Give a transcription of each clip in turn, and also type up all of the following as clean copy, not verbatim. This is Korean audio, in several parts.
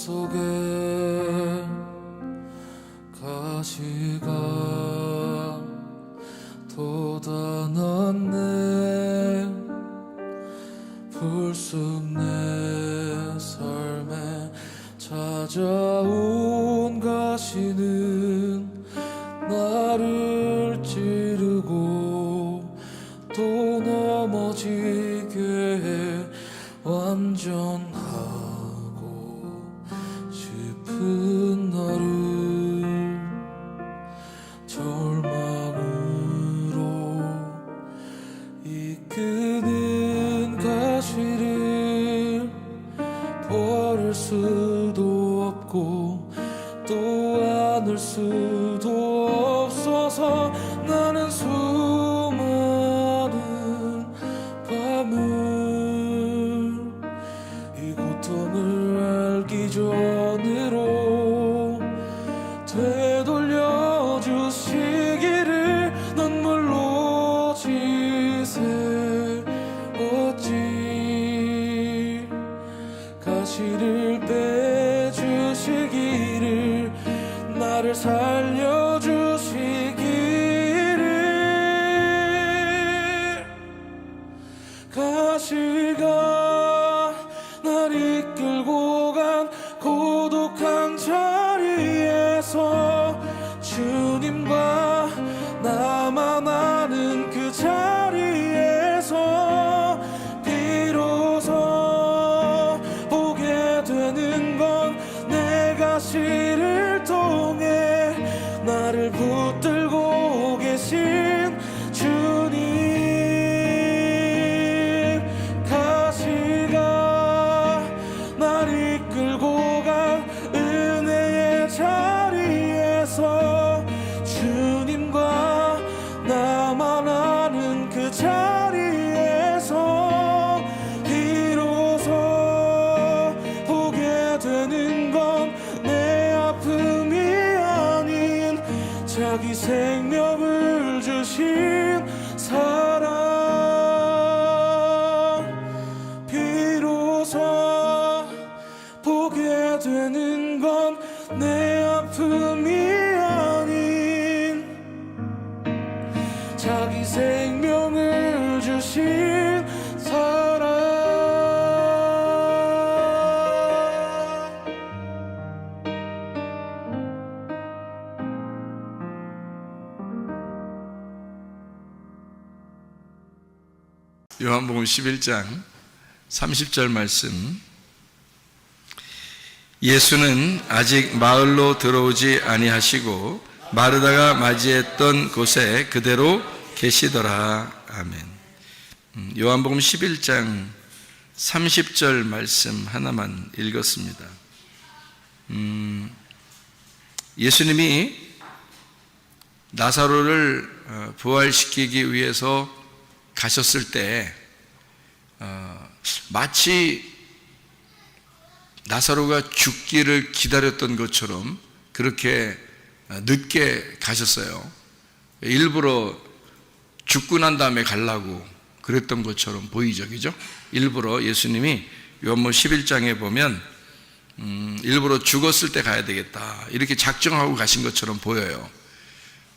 속에 가시가 돋아났네. 불쑥 내 삶에 찾아온 가시는 나를 찌르고 또 넘어지게 해 완전하고 싶은 나를 절망으로 이끄는 가시를 버릴 수도 없고 또 안을 수도 없어서 나는 수많은 밤을 이 고통을 알기 전으로 되돌려 주시기를 눈물로 지새웠지. 가시를 빼주시기를 나를 살려주시기를. 가시가 날 이끌고 간 고독한 자리에서 주님과 나만 아는 그 자리에서 비로소 보게 되는 건 내 가시를 통해 나를 붙들고 계신 주님. 가시가 날 이끌고 간 은혜의 자리에서 주님과 나만 아는 그 자리에서 비로소 보게 되는 건 내 아픔이 아닌 자기 생명을 주신 사랑. 비로소 보게 되는 건 내 아픔이 아닌 자기 생명을 주신 사랑. 요한복음 11장 30절 말씀. 예수는 아직 마을로 들어오지 아니하시고 마르다가 맞이했던 곳에 그대로 계시더라. 아멘. 요한복음 11장 30절 말씀 하나만 읽었습니다. 예수님이 나사로를 부활시키기 위해서 가셨을 때 마치 나사로가 죽기를 기다렸던 것처럼 그렇게 늦게 가셨어요. 일부러 죽고 난 다음에 가려고 그랬던 것처럼 보이죠, 그죠? 일부러 예수님이 요한복음 11장에 보면 일부러 죽었을 때 가야 되겠다 이렇게 작정하고 가신 것처럼 보여요.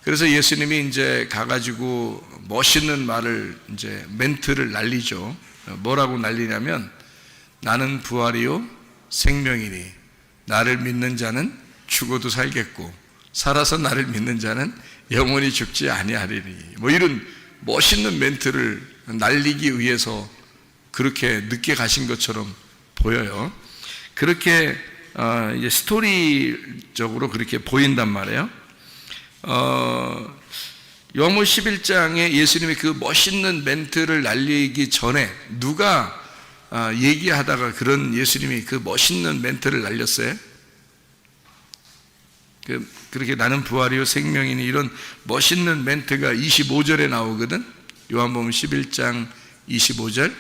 그래서 예수님이 이제 가가지고 멋있는 말을 이제 멘트를 날리죠. 뭐라고 날리냐면 나는 부활이요 생명이니 나를 믿는 자는 죽어도 살겠고 살아서 나를 믿는 자는 영원히 죽지 아니하리니, 뭐 이런 멋있는 멘트를 날리기 위해서 그렇게 늦게 가신 것처럼 보여요. 그렇게 이제 스토리적으로 그렇게 보인단 말이에요. 요한복음 11장에 예수님이 그 멋있는 멘트를 날리기 전에 누가 얘기하다가 그런 예수님이 그 멋있는 멘트를 날렸어요? 그렇게 나는 부활이요 생명이니 이런 멋있는 멘트가 25절에 나오거든. 요한복음 11장 25절.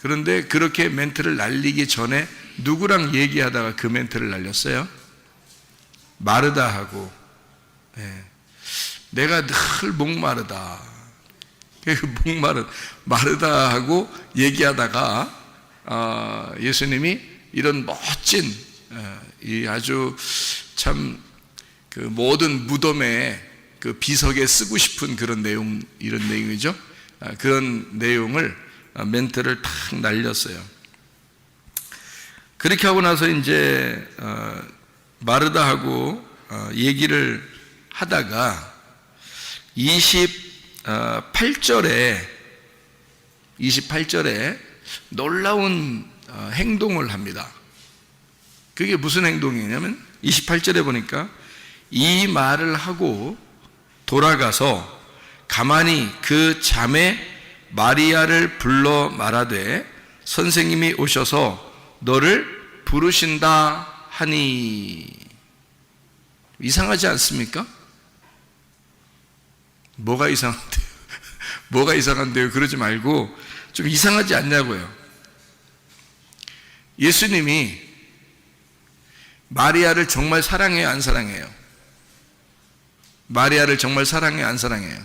그런데 그렇게 멘트를 날리기 전에 누구랑 얘기하다가 그 멘트를 날렸어요? 마르다하고. 내가 늘 목마르다. 마르다하고 얘기하다가 예수님이 이런 멋진 이 아주 참 그 모든 무덤에 그 비석에 쓰고 싶은 그런 내용, 이런 내용이죠. 그런 내용을 멘트를 탁 날렸어요. 그렇게 하고 나서 이제 마르다하고 얘기를 하다가 28절에 놀라운 행동을 합니다. 그게 무슨 행동이냐면 28절에 보니까 이 말을 하고 돌아가서 가만히 그 자매 마리아를 불러 말하되 선생님이 오셔서 너를 부르신다 하니. 이상하지 않습니까? 뭐가 이상한데요? 뭐가 이상한데요? 그러지 말고 좀 이상하지 않냐고요. 예수님이 마리아를 정말 사랑해요, 안 사랑해요? 마리아를 정말 사랑해요, 안 사랑해요?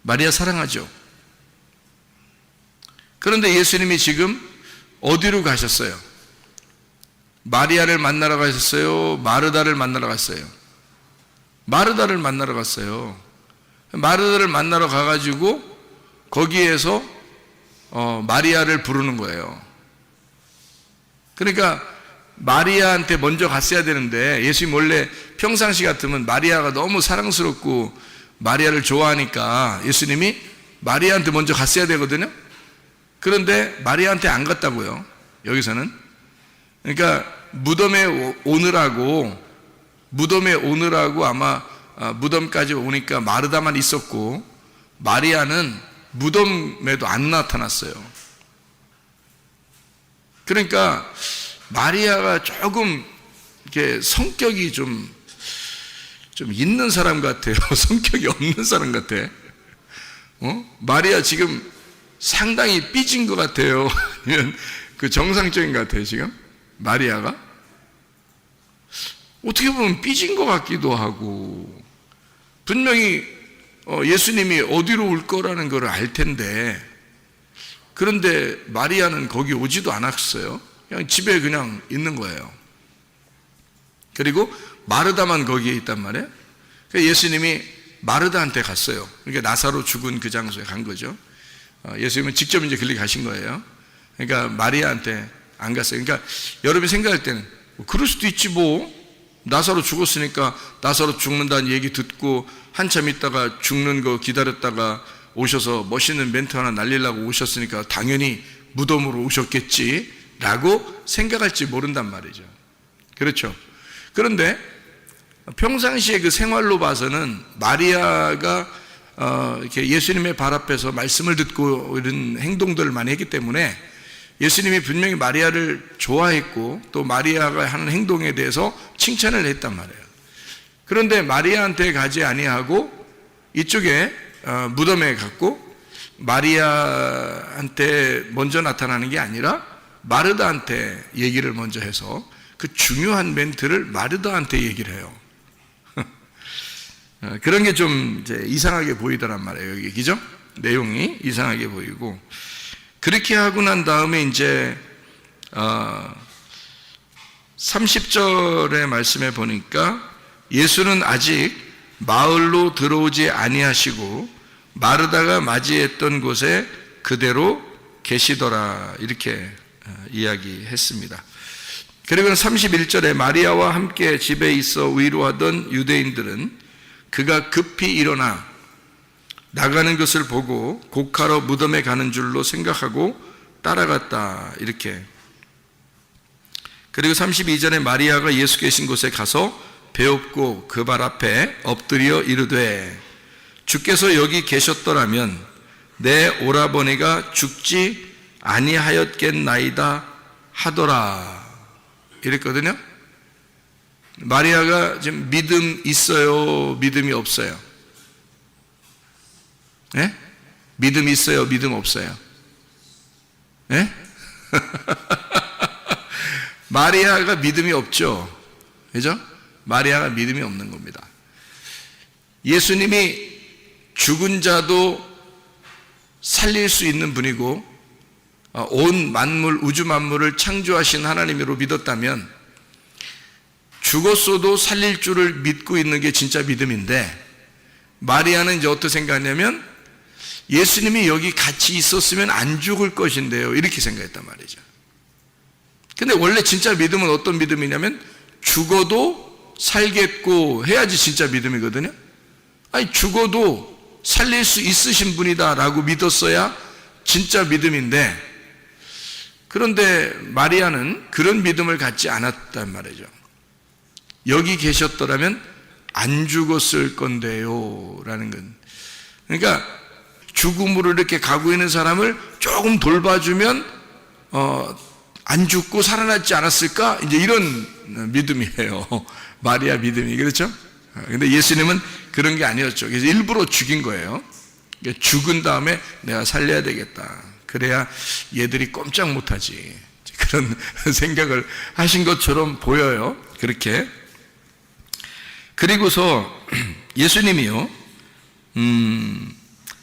마리아 사랑하죠. 그런데 예수님이 지금 어디로 가셨어요? 마리아를 만나러 가셨어요? 마르다를 만나러 갔어요? 마르다를 만나러 갔어요. 마르다를 만나러 가가지고 거기에서 마리아를 부르는 거예요. 그러니까 마리아한테 먼저 갔어야 되는데, 예수님 원래 평상시 같으면 마리아가 너무 사랑스럽고 마리아를 좋아하니까 예수님이 마리아한테 먼저 갔어야 되거든요. 그런데 마리아한테 안 갔다고요, 여기서는. 그러니까 무덤에 오느라고 아마 무덤까지 오니까 마르다만 있었고 마리아는 무덤에도 안 나타났어요. 그러니까 마리아가 조금 이렇게 성격이 좀 있는 사람 같아요. 성격이 없는 사람 같아. 마리아 지금 상당히 삐진 것 같아요. 아니면 그 정상적인 것 같아요, 지금? 마리아가? 어떻게 보면 삐진 것 같기도 하고, 분명히 예수님이 어디로 올 거라는 걸 알 텐데, 그런데 마리아는 거기 오지도 않았어요. 그냥 집에 그냥 있는 거예요. 그리고 마르다만 거기에 있단 말이에요. 그래서 예수님이 마르다한테 갔어요. 그러니까 나사로 죽은 그 장소에 간 거죠. 예수님은 직접 이제 길리 가신 거예요. 그러니까 마리아한테 안 갔어요. 그러니까 여러분이 생각할 때는 그럴 수도 있지 뭐. 나사로 죽었으니까 나사로 죽는다는 얘기 듣고 한참 있다가 죽는 거 기다렸다가 오셔서 멋있는 멘트 하나 날리려고 오셨으니까 당연히 무덤으로 오셨겠지 라고 생각할지 모른단 말이죠. 그렇죠. 그런데 평상시에 그 생활로 봐서는 마리아가 이렇게 예수님의 발 앞에서 말씀을 듣고 이런 행동들을 많이 했기 때문에 예수님이 분명히 마리아를 좋아했고 또 마리아가 하는 행동에 대해서 칭찬을 했단 말이에요. 그런데 마리아한테 가지 아니하고 이쪽에 무덤에 갔고 마리아한테 먼저 나타나는 게 아니라 마르다한테 얘기를 먼저 해서 그 중요한 멘트를 마르다한테 얘기를 해요. 그런 게 좀 이제 이상하게 보이더란 말이에요. 여기 그죠? 내용이 이상하게 보이고, 그렇게 하고 난 다음에 이제 30절의 말씀에 보니까 예수는 아직 마을로 들어오지 아니하시고 마르다가 맞이했던 곳에 그대로 계시더라, 이렇게 이야기했습니다. 그리고 31절에 마리아와 함께 집에 있어 위로하던 유대인들은 그가 급히 일어나 나가는 것을 보고 곡하러 무덤에 가는 줄로 생각하고 따라갔다, 이렇게. 그리고 32절에 마리아가 예수 계신 곳에 가서 배엎고 그 발 앞에 엎드려 이르되 주께서 여기 계셨더라면 내 오라버니가 죽지 아니하였겠나이다 하더라, 이랬거든요. 마리아가 지금 믿음 있어요, 믿음이 없어요? 네? 믿음 있어요, 믿음 없어요? 네? 마리아가 믿음이 없죠. 그죠? 마리아가 믿음이 없는 겁니다. 예수님이 죽은 자도 살릴 수 있는 분이고 온 만물, 우주 만물을 창조하신 하나님으로 믿었다면 죽었어도 살릴 줄을 믿고 있는 게 진짜 믿음인데, 마리아는 이제 어떻게 생각하냐면 예수님이 여기 같이 있었으면 안 죽을 것인데요, 이렇게 생각했단 말이죠. 근데 원래 진짜 믿음은 어떤 믿음이냐면 죽어도 살겠고 해야지 진짜 믿음이거든요. 아니, 죽어도 살릴 수 있으신 분이다 라고 믿었어야 진짜 믿음인데, 그런데 마리아는 그런 믿음을 갖지 않았단 말이죠. 여기 계셨더라면 안 죽었을 건데요 라는 건, 그러니까 죽음으로 이렇게 가고 있는 사람을 조금 돌봐주면 안 죽고 살아났지 않았을까, 이제 이런 믿음이에요. 마리아 믿음이. 그렇죠? 근데 예수님은 그런 게 아니었죠. 그래서 일부러 죽인 거예요. 죽은 다음에 내가 살려야 되겠다, 그래야 얘들이 꼼짝 못하지, 그런 생각을 하신 것처럼 보여요. 그렇게. 그리고서 예수님이요,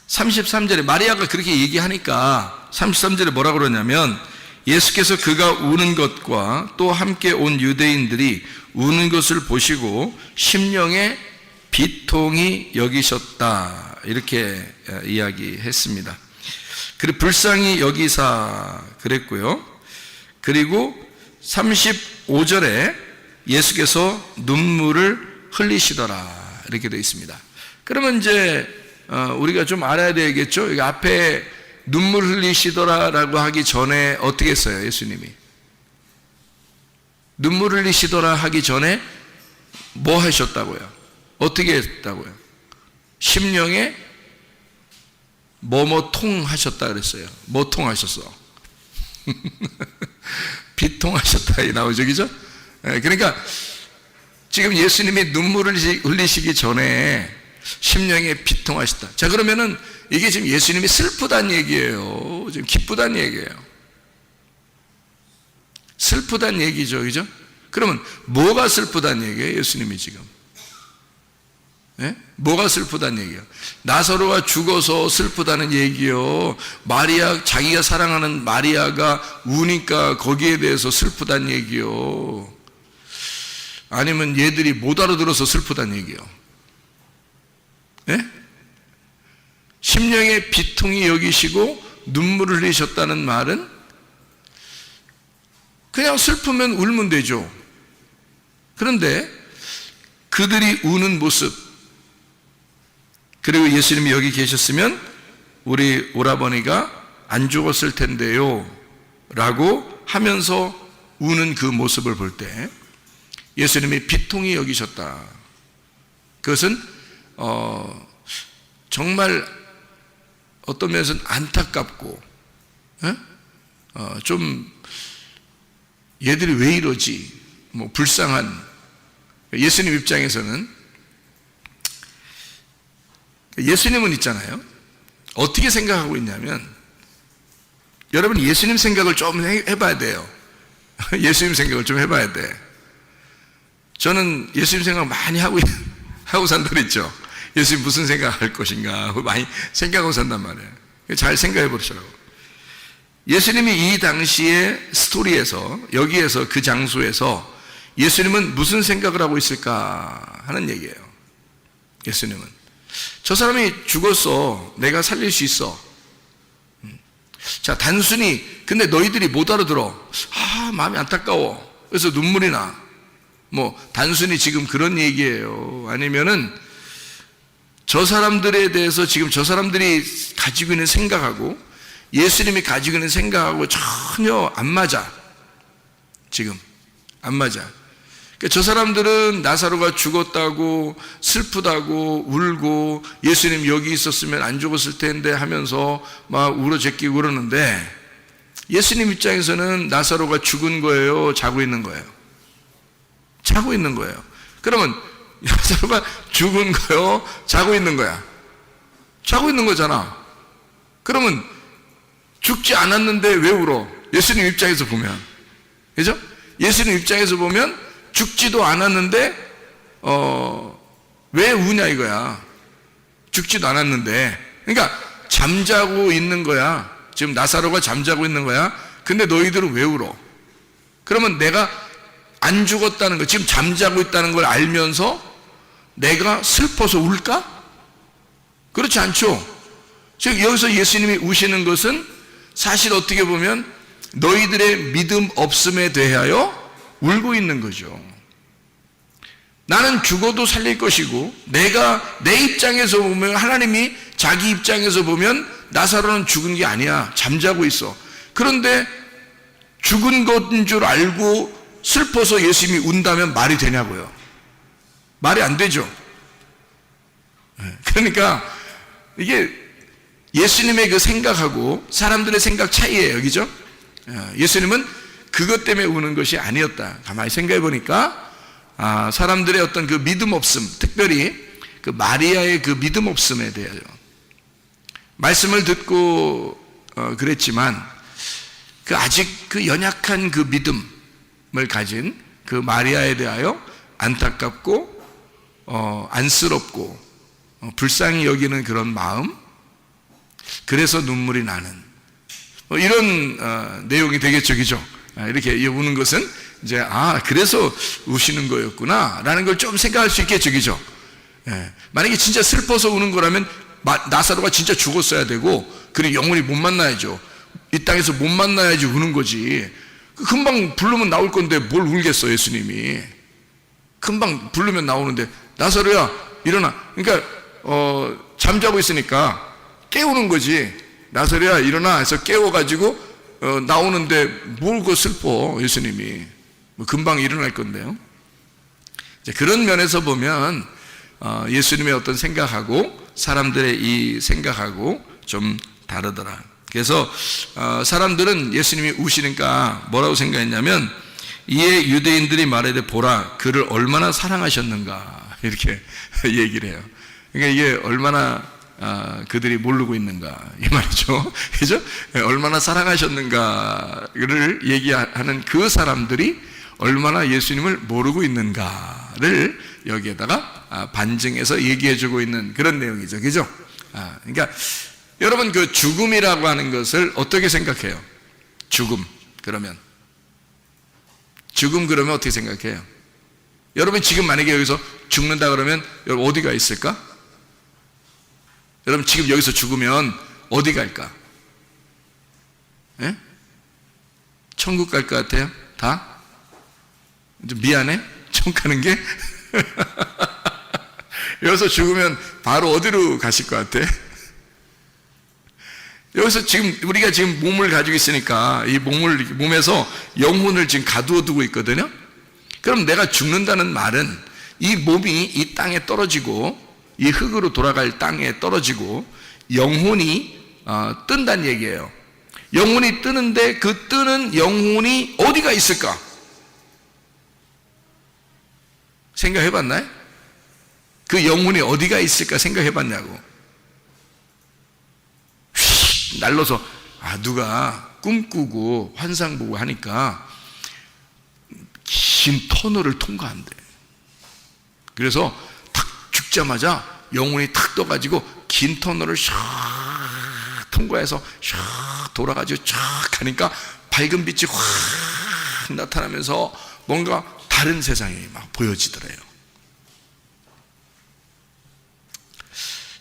33절에 마리아가 그렇게 얘기하니까 33절에 뭐라고 그러냐면, 예수께서 그가 우는 것과 또 함께 온 유대인들이 우는 것을 보시고 심령에 비통히 여기셨다, 이렇게 이야기했습니다. 그리고 불쌍히 여기사 그랬고요. 그리고 35절에 예수께서 눈물을 흘리시더라, 이렇게 되어 있습니다. 그러면 이제 우리가 좀 알아야 되겠죠. 여기 앞에 눈물 흘리시더라라고 하기 전에 어떻게 했어요, 예수님이? 눈물 흘리시더라 하기 전에 뭐 하셨다고요? 어떻게 했다고요? 심령에 뭐뭐 통하셨다 그랬어요. 뭐 통하셨어? 비통하셨다 이 나오죠, 그죠? 그러니까 지금 예수님이 눈물을 흘리시기 전에 심령에 비통하셨다. 자, 그러면은 이게 지금 예수님이 슬프다는 얘기예요, 지금 기쁘다는 얘기예요? 슬프다는 얘기죠, 그죠? 그러면 뭐가 슬프다는 얘기예요, 예수님이 지금? 네? 뭐가 슬프다는 얘기예요? 나사로가 죽어서 슬프다는 얘기요? 마리아, 자기가 사랑하는 마리아가 우니까 거기에 대해서 슬프다는 얘기요? 아니면 얘들이 못 알아들어서 슬프다는 얘기요? 네? 심령의 비통이 여기시고 눈물을 흘리셨다는 말은 그냥 슬프면 울면 되죠. 그런데 그들이 우는 모습, 그리고 예수님이 여기 계셨으면 우리 오라버니가 안 죽었을 텐데요 라고 하면서 우는 그 모습을 볼 때 예수님이 비통히 여기셨다. 그것은 정말 어떤 면에서는 안타깝고, 좀 얘들이 왜 이러지, 뭐 불쌍한, 예수님 입장에서는, 예수님은 있잖아요, 어떻게 생각하고 있냐면, 여러분 예수님 생각을 좀 해봐야 돼요. 예수님 생각을 좀 해봐야 돼. 저는 예수님 생각 많이 하고 산다 그랬죠. 예수님 무슨 생각할 것인가 많이 생각하고 산단 말이에요. 잘 생각해 보시라고. 예수님이 이 당시의 스토리에서, 여기에서, 그 장소에서 예수님은 무슨 생각을 하고 있을까 하는 얘기예요. 예수님은 저 사람이 죽었어, 내가 살릴 수 있어. 자, 단순히 근데 너희들이 못 알아들어, 마음이 안타까워, 그래서 눈물이 나, 뭐 단순히 지금 그런 얘기예요? 아니면은 저 사람들에 대해서 지금 저 사람들이 가지고 있는 생각하고 예수님이 가지고 있는 생각하고 전혀 안 맞아. 지금 안 맞아. 그러니까 저 사람들은 나사로가 죽었다고 슬프다고 울고 예수님 여기 있었으면 안 죽었을 텐데 하면서 막 울어제끼고 그러는데, 예수님 입장에서는 나사로가 죽은 거예요, 자고 있는 거예요? 자고 있는 거예요. 그러면 나사로가 죽은 거요, 자고 있는 거야? 자고 있는 거잖아. 그러면 죽지 않았는데 왜 울어? 예수님 입장에서 보면, 그죠? 예수님 입장에서 보면 죽지도 않았는데 왜 우냐 이거야. 죽지도 않았는데. 그러니까 잠자고 있는 거야. 지금 나사로가 잠자고 있는 거야. 근데 너희들은 왜 울어? 그러면 내가 안 죽었다는 거, 지금 잠자고 있다는 걸 알면서 내가 슬퍼서 울까? 그렇지 않죠. 즉 여기서 예수님이 우시는 것은 사실 어떻게 보면 너희들의 믿음 없음에 대하여 울고 있는 거죠. 나는 죽어도 살릴 것이고, 내가 내 입장에서 보면, 하나님이 자기 입장에서 보면 나사로는 죽은 게 아니야, 잠자고 있어. 그런데 죽은 것인 줄 알고 슬퍼서 예수님이 운다면 말이 되냐고요. 말이 안 되죠. 그러니까 이게 예수님의 그 생각하고 사람들의 생각 차이예요, 그죠? 예수님은 그것 때문에 우는 것이 아니었다. 가만히 생각해 보니까 사람들의 어떤 그 믿음 없음, 특별히 그 마리아의 그 믿음 없음에 대하여 말씀을 듣고 그랬지만 그 아직 그 연약한 그 믿음을 가진 그 마리아에 대하여 안타깝고 안쓰럽고 불쌍히 여기는 그런 마음, 그래서 눈물이 나는 이런 내용이 되겠죠, 그죠? 이렇게 우는 것은 이제 그래서 우시는 거였구나 라는 걸 좀 생각할 수 있겠죠, 그죠? 만약에 진짜 슬퍼서 우는 거라면 나사로가 진짜 죽었어야 되고, 그리고 영원히 못 만나야죠. 이 땅에서 못 만나야지 우는 거지. 금방 부르면 나올 건데 뭘 울겠어, 예수님이. 금방 부르면 나오는데 나사로야 일어나. 그러니까 잠자고 있으니까 깨우는 거지. 나사로야 일어나 해서 깨워가지고 나오는데 뭘 그 슬퍼, 예수님이. 금방 일어날 건데요. 그런 면에서 보면 예수님의 어떤 생각하고 사람들의 이 생각하고 좀 다르더라. 그래서 사람들은 예수님이 우시니까 뭐라고 생각했냐면, 이에 유대인들이 말하되 보라 그를 얼마나 사랑하셨는가 이렇게 얘기를 해요. 그러니까 이게 얼마나 그들이 모르고 있는가 이 말이죠. 그죠? 얼마나 사랑하셨는가를 얘기하는 그 사람들이 얼마나 예수님을 모르고 있는가를 여기에다가 반증해서 얘기해주고 있는 그런 내용이죠, 그죠? 그러니까 여러분, 그 죽음이라고 하는 것을 어떻게 생각해요? 죽음 그러면 어떻게 생각해요? 여러분 지금 만약에 여기서 죽는다 그러면 여러분 어디가 있을까? 여러분 지금 여기서 죽으면 어디 갈까? 예? 천국 갈 것 같아요? 다? 좀 미안해? 천국 가는 게? 여기서 죽으면 바로 어디로 가실 것 같아? 여기서 지금 우리가 지금 몸을 가지고 있으니까 이 몸에서 영혼을 지금 가두어 두고 있거든요. 그럼 내가 죽는다는 말은 이 몸이 이 땅에 떨어지고 이 흙으로 돌아갈 땅에 떨어지고 영혼이 뜬다는 얘기예요. 영혼이 뜨는데 그 뜨는 영혼이 어디가 있을까? 생각해 봤나요? 그 영혼이 어디가 있을까 생각해 봤냐고. 날로서 누가 꿈꾸고 환상 보고 하니까 긴 터널을 통과한대. 그래서 탁 죽자마자 영혼이 탁 떠가지고 긴 터널을 샥 통과해서 샥 돌아가지고 쫙 가니까 밝은 빛이 확 나타나면서 뭔가 다른 세상이 막 보여지더래요.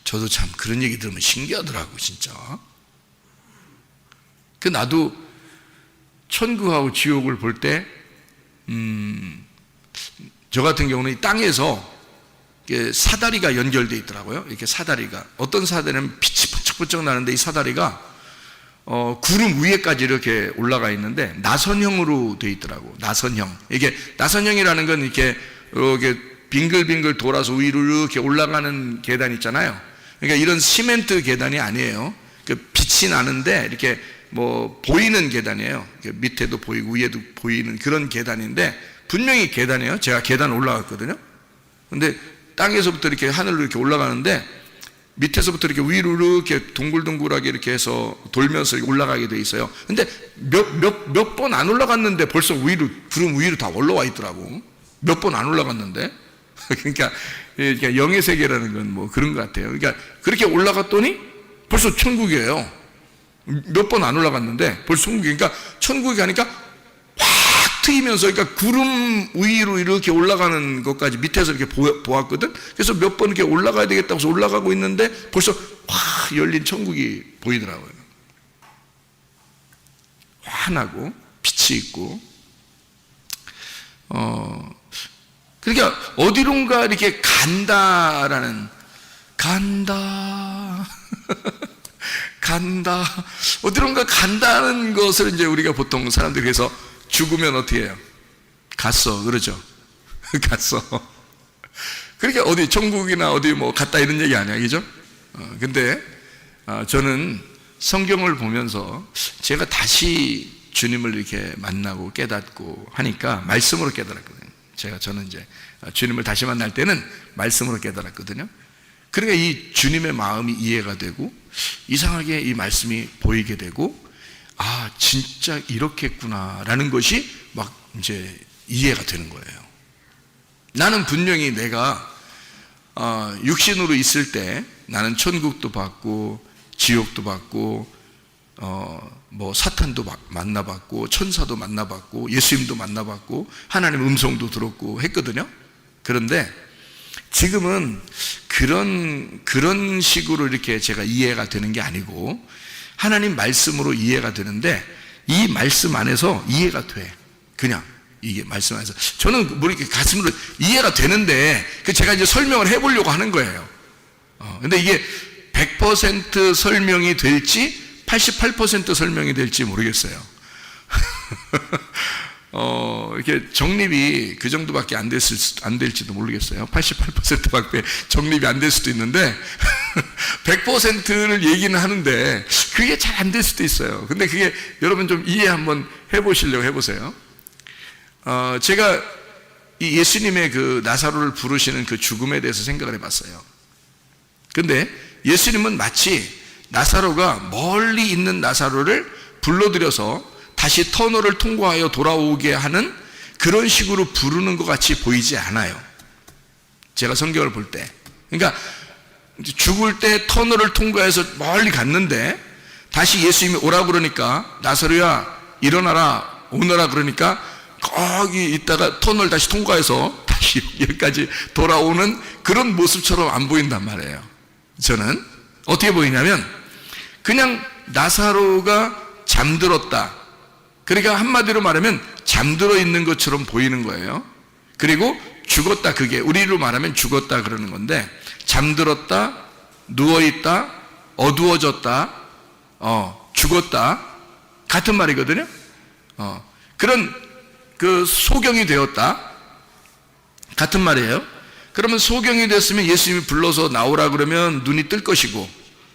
저도 참 그런 얘기 들으면 신기하더라고, 진짜. 나도 천국하고 지옥을 볼 때, 저 같은 경우는 이 땅에서 사다리가 연결되어 있더라고요. 이렇게 사다리가. 어떤 사다리는 빛이 번쩍번쩍 나는데 이 사다리가 구름 위에까지 이렇게 올라가 있는데 나선형으로 되어 있더라고. 나선형. 이게 나선형이라는 건 이렇게 빙글빙글 돌아서 위로 이렇게 올라가는 계단 있잖아요. 그러니까 이런 시멘트 계단이 아니에요. 빛이 나는데 이렇게 보이는 계단이에요. 밑에도 보이고 위에도 보이는 그런 계단인데 분명히 계단이에요. 제가 계단 올라갔거든요. 근데 땅에서부터 이렇게 하늘로 이렇게 올라가는데 밑에서부터 이렇게 위로 이렇게 동글동글하게 이렇게 해서 돌면서 올라가게 돼 있어요. 근데 몇 번 안 올라갔는데 벌써 위로, 구름 위로 다 올라와 있더라고. 몇 번 안 올라갔는데. 그러니까 영의 세계라는 건 그런 것 같아요. 그러니까 그렇게 올라갔더니 벌써 천국이에요. 몇 번 안 올라갔는데 벌써 천국이니까 천국에 가니까 확 트이면서, 그러니까 구름 위로 이렇게 올라가는 것까지 밑에서 이렇게 보았거든. 그래서 몇 번 이렇게 올라가야 되겠다고 해서 올라가고 있는데 벌써 확 열린 천국이 보이더라고요. 환하고 빛이 있고, 그러니까 어디론가 이렇게 간다, 어디론가 간다는 것을 이제 우리가 보통 사람들이 그래서 죽으면 어떻게 해요? 갔어, 그러죠. 갔어. 그러니까 어디 천국이나 어디 뭐 갔다 이런 얘기 아니야, 그죠? 근데 저는 성경을 보면서 제가 다시 주님을 이렇게 만나고 깨닫고 하니까 말씀으로 깨달았거든요. 저는 이제 주님을 다시 만날 때는 말씀으로 깨달았거든요. 그러니까 이 주님의 마음이 이해가 되고, 이상하게 이 말씀이 보이게 되고, 아, 진짜 이렇겠구나라는 것이 막 이제 이해가 되는 거예요. 나는 분명히 내가 육신으로 있을 때 나는 천국도 받고 지옥도 받고 뭐 사탄도 만나봤고 천사도 만나봤고 예수님도 만나봤고 하나님 음성도 들었고 했거든요. 그런데 지금은 그런 식으로 이렇게 제가 이해가 되는 게 아니고 하나님 말씀으로 이해가 되는데, 이 말씀 안에서 이해가 돼. 그냥 이게 말씀 안에서 저는 뭐 이렇게 가슴으로 이해가 되는데 제가 이제 설명을 해보려고 하는 거예요. 근데 이게 100% 설명이 될지 88% 설명이 될지 모르겠어요. 이렇게 정립이 그 정도밖에 안 될지도 모르겠어요. 88%밖에 정립이 안 될 수도 있는데 100%를 얘기는 하는데 그게 잘 안 될 수도 있어요. 근데 그게 여러분 좀 이해 한번 해보시려고 해보세요. 제가 이 예수님의 그 나사로를 부르시는 그 죽음에 대해서 생각을 해봤어요. 근데 예수님은 마치 나사로가 멀리 있는 나사로를 불러들여서 다시 터널을 통과하여 돌아오게 하는 그런 식으로 부르는 것 같이 보이지 않아요. 제가 성경을 볼 때. 그러니까 죽을 때 터널을 통과해서 멀리 갔는데 다시 예수님이 오라 그러니까 나사로야 일어나라 오너라 그러니까 거기 있다가 터널 다시 통과해서 다시 여기까지 돌아오는 그런 모습처럼 안 보인단 말이에요. 저는 어떻게 보이냐면 그냥 나사로가 잠들었다. 그러니까 한마디로 말하면 잠들어 있는 것처럼 보이는 거예요. 그리고 죽었다, 그게 우리로 말하면 죽었다 그러는 건데, 잠들었다, 누워있다, 어두워졌다, 죽었다 같은 말이거든요. 그런 그 소경이 되었다 같은 말이에요. 그러면 소경이 됐으면 예수님이 불러서 나오라 그러면 눈이 뜰 것이고,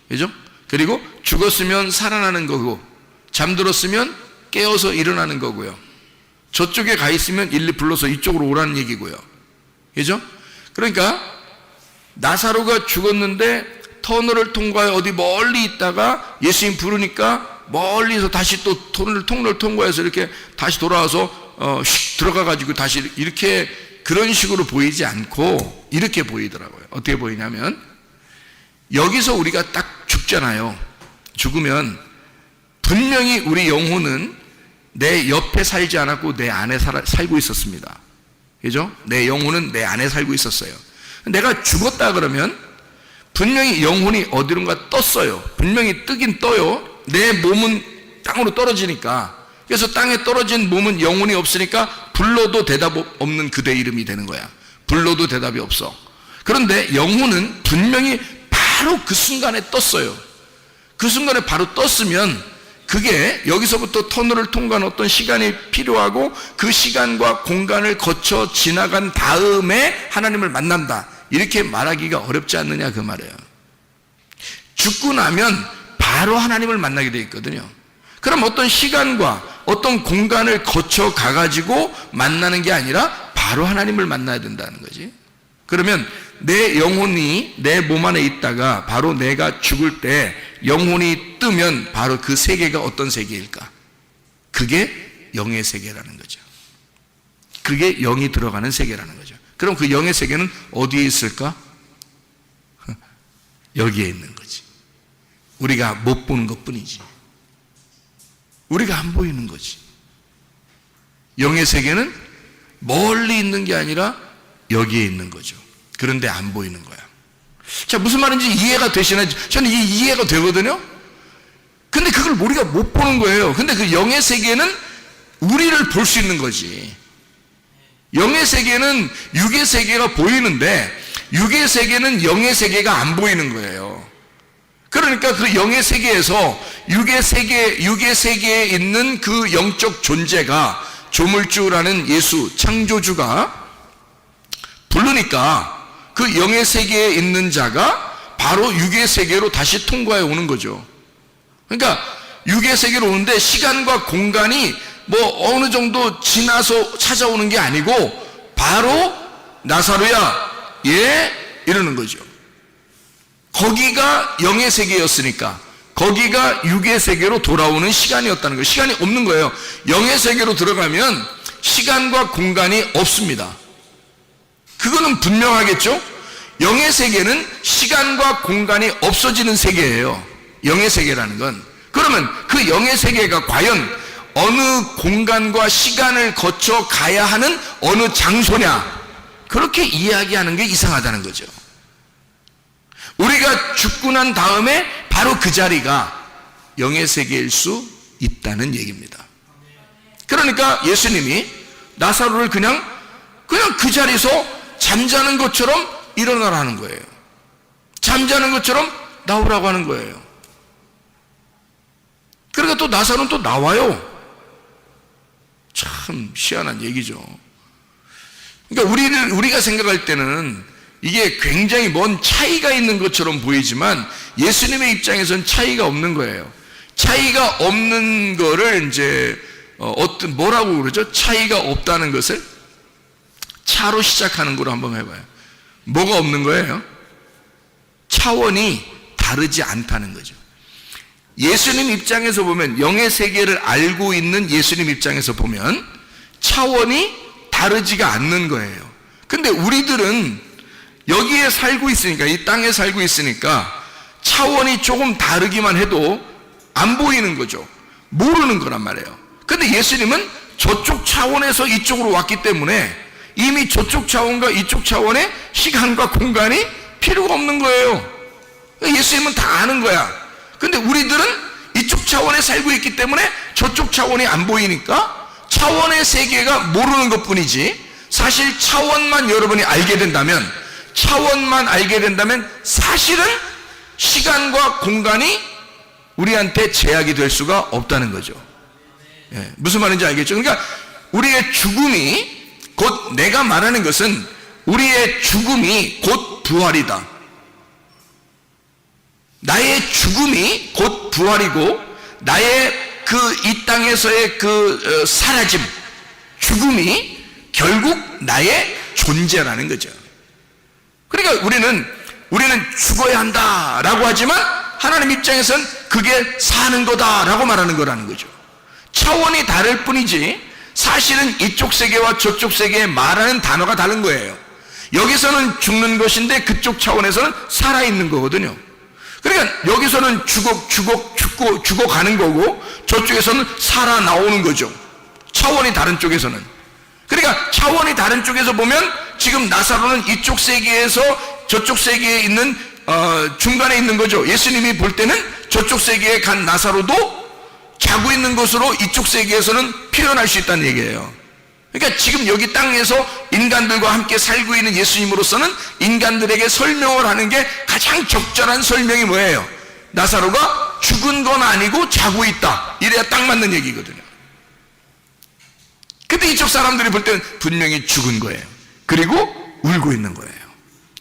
그죠? 그리고 죽었으면 살아나는 거고, 잠들었으면 깨어서 일어나는 거고요. 저쪽에 가 있으면 일리 불러서 이쪽으로 오라는 얘기고요. 그죠? 그러니까 나사로가 죽었는데 터널을 통과해 어디 멀리 있다가 예수님 부르니까 멀리서 다시 또 터널을 통과해서 이렇게 다시 돌아와서 들어가 가지고 다시 이렇게 그런 식으로 보이지 않고 이렇게 보이더라고요. 어떻게 보이냐면 여기서 우리가 딱 죽잖아요. 죽으면 분명히 우리 영혼은 내 옆에 살지 않았고 내 안에 살고 있었습니다. 그죠? 내 영혼은 내 안에 살고 있었어요. 내가 죽었다 그러면 분명히 영혼이 어디론가 떴어요. 분명히 뜨긴 떠요. 내 몸은 땅으로 떨어지니까. 그래서 땅에 떨어진 몸은 영혼이 없으니까 불러도 대답 없는 그대 이름이 되는 거야. 불러도 대답이 없어. 그런데 영혼은 분명히 바로 그 순간에 떴어요. 그 순간에 바로 떴으면 그게 여기서부터 터널을 통과한 어떤 시간이 필요하고 그 시간과 공간을 거쳐 지나간 다음에 하나님을 만난다, 이렇게 말하기가 어렵지 않느냐 그 말이에요. 죽고 나면 바로 하나님을 만나게 돼 있거든요. 그럼 어떤 시간과 어떤 공간을 거쳐 가가지고 만나는 게 아니라 바로 하나님을 만나야 된다는 거지. 그러면 내 영혼이 내 몸 안에 있다가 바로 내가 죽을 때 영혼이 뜨면 바로 그 세계가 어떤 세계일까? 그게 영의 세계라는 거죠. 그게 영이 들어가는 세계라는 거죠. 그럼 그 영의 세계는 어디에 있을까? 여기에 있는 거지. 우리가 못 보는 것 뿐이지. 우리가 안 보이는 거지. 영의 세계는 멀리 있는 게 아니라 여기에 있는 거죠. 그런데 안 보이는 거야. 자, 무슨 말인지 이해가 되시나요? 저는 이게 이해가 되거든요. 근데 그걸 우리가 못 보는 거예요. 근데 그 영의 세계는 우리를 볼 수 있는 거지. 영의 세계는 육의 세계가 보이는데 육의 세계는 영의 세계가 안 보이는 거예요. 그러니까 그 영의 세계에서 육의 세계에 있는 그 영적 존재가 조물주라는 예수 창조주가 부르니까 그 영의 세계에 있는 자가 바로 육의 세계로 다시 통과해 오는 거죠. 그러니까 육의 세계로 오는데 시간과 공간이 뭐 어느 정도 지나서 찾아오는 게 아니고 바로 나사로야 이러는 거죠. 거기가 영의 세계였으니까 거기가 육의 세계로 돌아오는 시간이었다는 거예요. 시간이 없는 거예요. 영의 세계로 들어가면 시간과 공간이 없습니다. 그거는 분명하겠죠? 영의 세계는 시간과 공간이 없어지는 세계예요. 영의 세계라는 건. 그러면 그 영의 세계가 과연 어느 공간과 시간을 거쳐 가야 하는 어느 장소냐? 그렇게 이야기하는 게 이상하다는 거죠. 우리가 죽고 난 다음에 바로 그 자리가 영의 세계일 수 있다는 얘기입니다. 그러니까 예수님이 나사로를 그냥 그 자리에서 잠자는 것처럼 일어나라는 거예요. 잠자는 것처럼 나오라고 하는 거예요. 그러니까 또 나사로는 또 나와요. 참 희한한 얘기죠. 그러니까 우리가 생각할 때는 이게 굉장히 먼 차이가 있는 것처럼 보이지만 예수님의 입장에서는 차이가 없는 거예요. 차이가 없는 거를 이제 뭐라고 그러죠? 차이가 없다는 것을 차로 시작하는 거로 한번 해봐요. 뭐가 없는 거예요? 차원이 다르지 않다는 거죠. 예수님 입장에서 보면, 영의 세계를 알고 있는 예수님 입장에서 보면 차원이 다르지가 않는 거예요. 근데 우리들은 여기에 살고 있으니까, 이 땅에 살고 있으니까 차원이 조금 다르기만 해도 안 보이는 거죠. 모르는 거란 말이에요. 근데 예수님은 저쪽 차원에서 이쪽으로 왔기 때문에 이미 저쪽 차원과 이쪽 차원에 시간과 공간이 필요가 없는 거예요. 예수님은 다 아는 거야. 근데 우리들은 이쪽 차원에 살고 있기 때문에 저쪽 차원이 안 보이니까 차원의 세계가 모르는 것 뿐이지, 사실 차원만 여러분이 알게 된다면, 사실은 시간과 공간이 우리한테 제약이 될 수가 없다는 거죠. 무슨 말인지 알겠죠? 그러니까 우리의 죽음이, 곧 내가 말하는 것은 우리의 죽음이 곧 부활이다. 나의 죽음이 곧 부활이고, 나의 이 땅에서의 사라짐, 죽음이 결국 나의 존재라는 거죠. 그러니까 우리는 죽어야 한다라고 하지만 하나님 입장에서는 그게 사는 거다라고 말하는 거라는 거죠. 차원이 다를 뿐이지 사실은 이쪽 세계와 저쪽 세계에 말하는 단어가 다른 거예요. 여기서는 죽는 것인데 그쪽 차원에서는 살아있는 거거든요. 그러니까 여기서는 죽어가는 거고 저쪽에서는 살아나오는 거죠. 차원이 다른 쪽에서는. 그러니까 차원이 다른 쪽에서 보면 지금 나사로는 이쪽 세계에서 저쪽 세계에 있는 중간에 있는 거죠. 예수님이 볼 때는 저쪽 세계에 간 나사로도 자고 있는 것으로 이쪽 세계에서는 표현할 수 있다는 얘기예요. 그러니까 지금 여기 땅에서 인간들과 함께 살고 있는 예수님으로서는 인간들에게 설명을 하는 게 가장 적절한 설명이 뭐예요? 나사로가 죽은 건 아니고 자고 있다, 이래야 딱 맞는 얘기거든요. 근데 이쪽 사람들이 볼 때는 분명히 죽은 거예요. 그리고 울고 있는 거예요.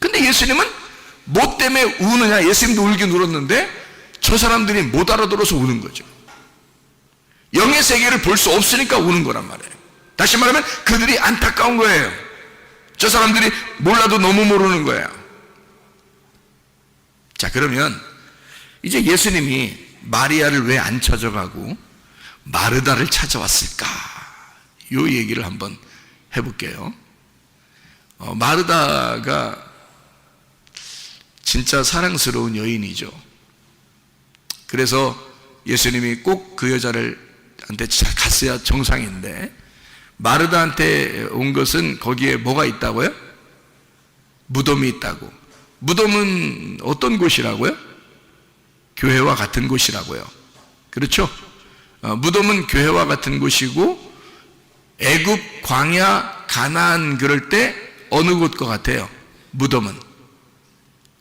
근데 예수님은 뭐 때문에 우느냐? 예수님도 울긴 울었는데 저 사람들이 못 알아들어서 우는 거죠. 영의 세계를 볼 수 없으니까 우는 거란 말이에요. 다시 말하면 그들이 안타까운 거예요. 저 사람들이 몰라도 너무 모르는 거예요. 자, 그러면 이제 예수님이 마리아를 왜 안 찾아가고 마르다를 찾아왔을까? 요 얘기를 한번 해볼게요. 마르다가 진짜 사랑스러운 여인이죠. 그래서 예수님이 꼭 그 여자를 한테 갔어야 정상인데 마르다한테 온 것은 거기에 뭐가 있다고요? 무덤이 있다고. 무덤은 어떤 곳이라고요? 교회와 같은 곳이라고요. 그렇죠? 무덤은 교회와 같은 곳이고, 애굽, 광야, 가나안 그럴 때 어느 곳과 같아요? 무덤은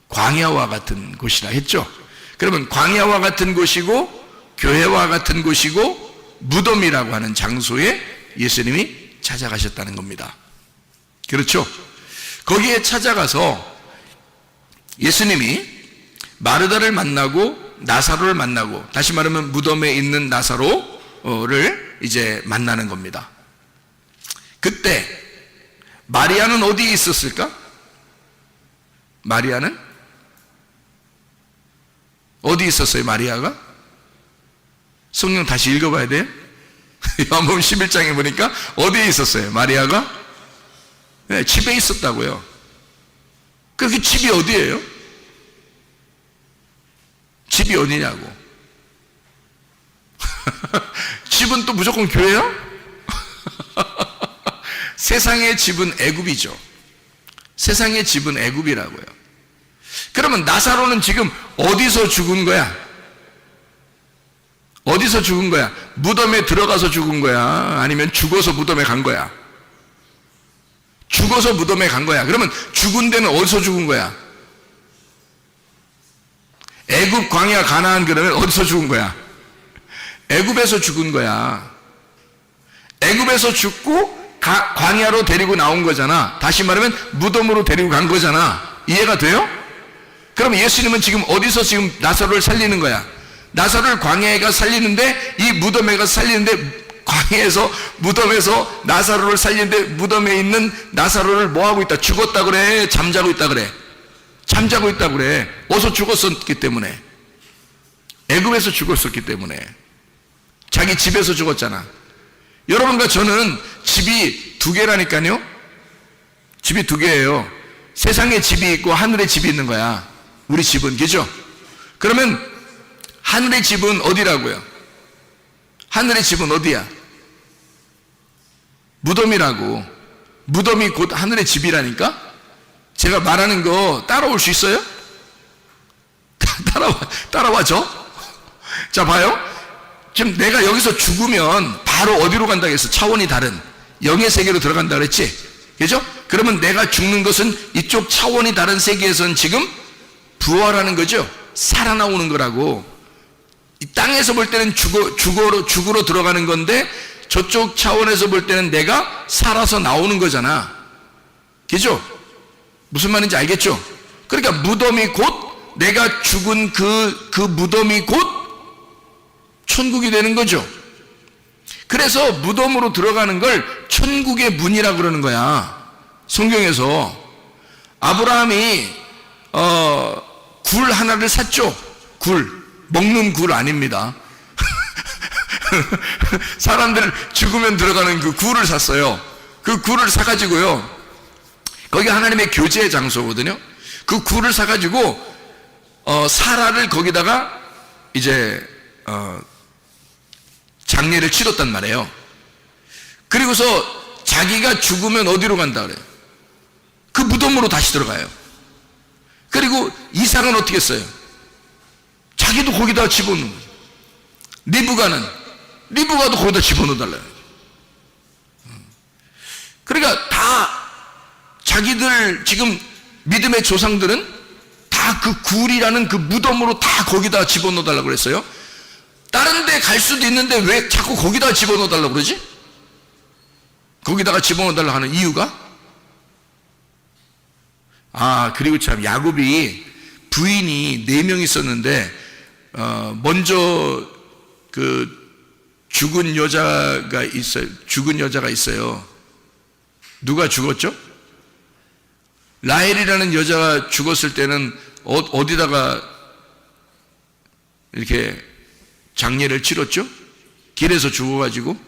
광야와 같은 곳이라 했죠. 그러면 광야와 같은 곳이고 교회와 같은 곳이고 무덤이라고 하는 장소에 예수님이 찾아가셨다는 겁니다. 그렇죠? 거기에 찾아가서 예수님이 마르다를 만나고 나사로를 만나고, 다시 말하면 무덤에 있는 나사로를 이제 만나는 겁니다. 그때 마리아는 어디에 있었을까? 마리아는 어디 있었어요? 마리아가? 성경 다시 읽어봐야 돼요. 요한복음 11장에 보니까 어디에 있었어요? 마리아가? 네, 집에 있었다고요. 그 집이 어디예요? 집이 어디냐고. 집은 또 무조건 교회야? 세상의 집은 애굽이죠. 세상의 집은 애굽이라고요. 그러면 나사로는 지금 어디서 죽은 거야? 어디서 죽은 거야? 무덤에 들어가서 죽은 거야? 아니면 죽어서 무덤에 간 거야? 죽어서 무덤에 간 거야. 그러면 죽은 데는 어디서 죽은 거야? 애굽, 광야, 가나안 그러면 어디서 죽은 거야? 애굽에서 죽은 거야. 애굽에서 죽고 광야로 데리고 나온 거잖아. 다시 말하면 무덤으로 데리고 간 거잖아. 이해가 돼요? 그럼 예수님은 지금 어디서 지금 나사로를 살리는 거야? 나사로를 광야에 가 살리는데, 이 무덤에 가 살리는데, 광야에서 무덤에서 나사로를 살리는데 무덤에 있는 나사로를 뭐하고 있다? 죽었다 그래? 잠자고 있다 그래? 잠자고 있다 그래. 어디서 죽었었기 때문에, 애굽에서 죽었었기 때문에, 자기 집에서 죽었잖아. 여러분과 저는 집이 두 개라니까요. 집이 두 개예요. 세상에 집이 있고 하늘에 집이 있는 거야. 우리 집은, 그죠? 그러면 하늘의 집은 어디라고요? 하늘의 집은 어디야? 무덤이라고. 무덤이 곧 하늘의 집이라니까? 제가 말하는 거 따라올 수 있어요? 따라와줘? 자, 봐요. 지금 내가 여기서 죽으면 바로 어디로 간다고 했어? 차원이 다른 영의 세계로 들어간다 그랬지? 그죠? 그러면 내가 죽는 것은 이쪽 차원이 다른 세계에서는 지금 부활하는 거죠? 살아나오는 거라고. 이 땅에서 볼 때는 죽으로 들어가는 건데, 저쪽 차원에서 볼 때는 내가 살아서 나오는 거잖아. 그죠? 무슨 말인지 알겠죠? 그러니까 무덤이 곧, 내가 죽은 그 무덤이 곧 천국이 되는 거죠. 그래서 무덤으로 들어가는 걸 천국의 문이라 그러는 거야. 성경에서 아브라함이 굴 하나를 샀죠. 굴, 먹는 굴 아닙니다. 사람들 죽으면 들어가는 그 굴을 샀어요. 그 굴을 사가지고요, 거기 하나님의 교제의 장소거든요. 그 굴을 사가지고 사라를 거기다가 이제 장례를 치렀단 말이에요. 그리고서 자기가 죽으면 어디로 간다 그래요? 그 무덤으로 다시 들어가요. 그리고 이삭은 어떻게 했어요? 자기도 거기다 집어넣는 거예요. 리브가도 거기다 집어넣어달라요. 그러니까 다 자기들 지금 믿음의 조상들은 다 그 굴이라는 그 무덤으로 다 거기다 집어넣어달라고 그랬어요. 다른 데 갈 수도 있는데 왜 자꾸 거기다 집어넣어달라고 그러지? 거기다가 집어넣어달라고 하는 이유가? 그리고 참 야곱이 부인이 4명 있었는데 먼저 그 죽은 여자가 있어요. 누가 죽었죠? 라헬이라는 여자가 죽었을 때는 어디다가 이렇게 장례를 치렀죠? 길에서 죽어가지고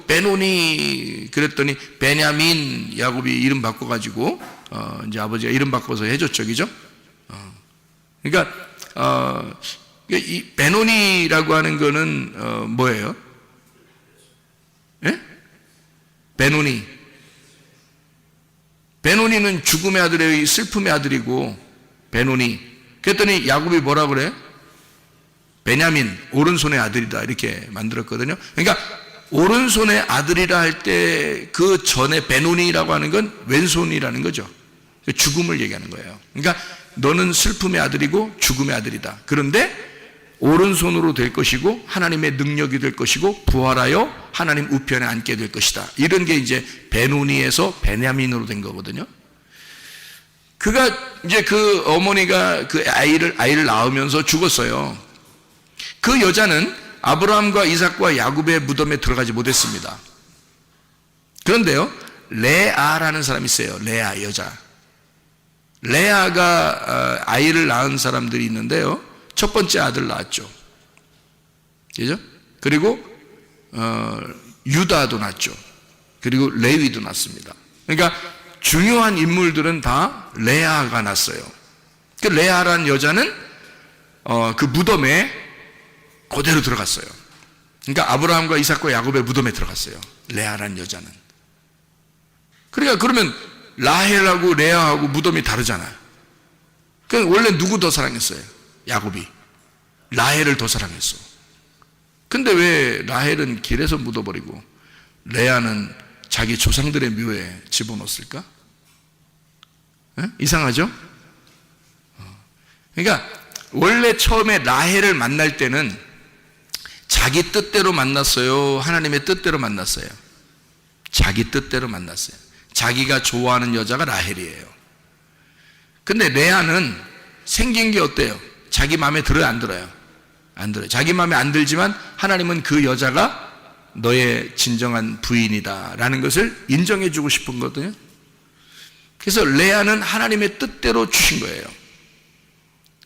베노니 그랬더니 베냐민, 야곱이 이름 바꿔가지고 이제 아버지가 이름 바꿔서 해줬죠, 그죠? 그러니까 이 베노니라고 하는 거는 뭐예요? 베노니. 베노니는 죽음의 아들의 슬픔의 아들이고 베노니. 그랬더니 야곱이 뭐라 그래? 베냐민, 오른손의 아들이다 이렇게 만들었거든요. 그러니까 오른손의 아들이라 할 때 그 전에 베노니라고 하는 건 왼손이라는 거죠. 죽음을 얘기하는 거예요. 그러니까 너는 슬픔의 아들이고 죽음의 아들이다. 그런데 오른손으로 될 것이고 하나님의 능력이 될 것이고 부활하여 하나님 우편에 앉게 될 것이다. 이런 게 이제 베노니에서 베냐민으로 된 거거든요. 그가 이제 그 어머니가 그 아이를 낳으면서 죽었어요. 그 여자는 아브라함과 이삭과 야곱의 무덤에 들어가지 못했습니다. 그런데요, 레아라는 사람이 있어요. 레아 여자. 레아가 아이를 낳은 사람들이 있는데요, 첫 번째 아들 낳았죠. 그죠? 그리고 유다도 낳았죠. 그리고 레위도 낳습니다. 그러니까 중요한 인물들은 다 레아가 낳았어요. 그 레아라는 여자는 그 무덤에 그대로 들어갔어요. 그러니까 아브라함과 이삭과 야곱의 무덤에 들어갔어요. 레아라는 여자는. 그러니까 그러면 라헬하고 레아하고 무덤이 다르잖아요. 그러니까 원래 누구 더 사랑했어요? 야곱이. 라헬을 더 사랑했어. 근데 왜 라헬은 길에서 묻어버리고 레아는 자기 조상들의 묘에 집어넣었을까? 이상하죠? 그러니까 원래 처음에 라헬을 만날 때는 자기 뜻대로 만났어요? 하나님의 뜻대로 만났어요? 자기 뜻대로 만났어요. 자기가 좋아하는 여자가 라헬이에요. 근데 레아는 생긴 게 어때요? 자기 마음에 들어요, 안 들어요? 안 들어요. 자기 마음에 안 들지만 하나님은 그 여자가 너의 진정한 부인이다 라는 것을 인정해 주고 싶은 거거든요. 그래서 레아는 하나님의 뜻대로 주신 거예요.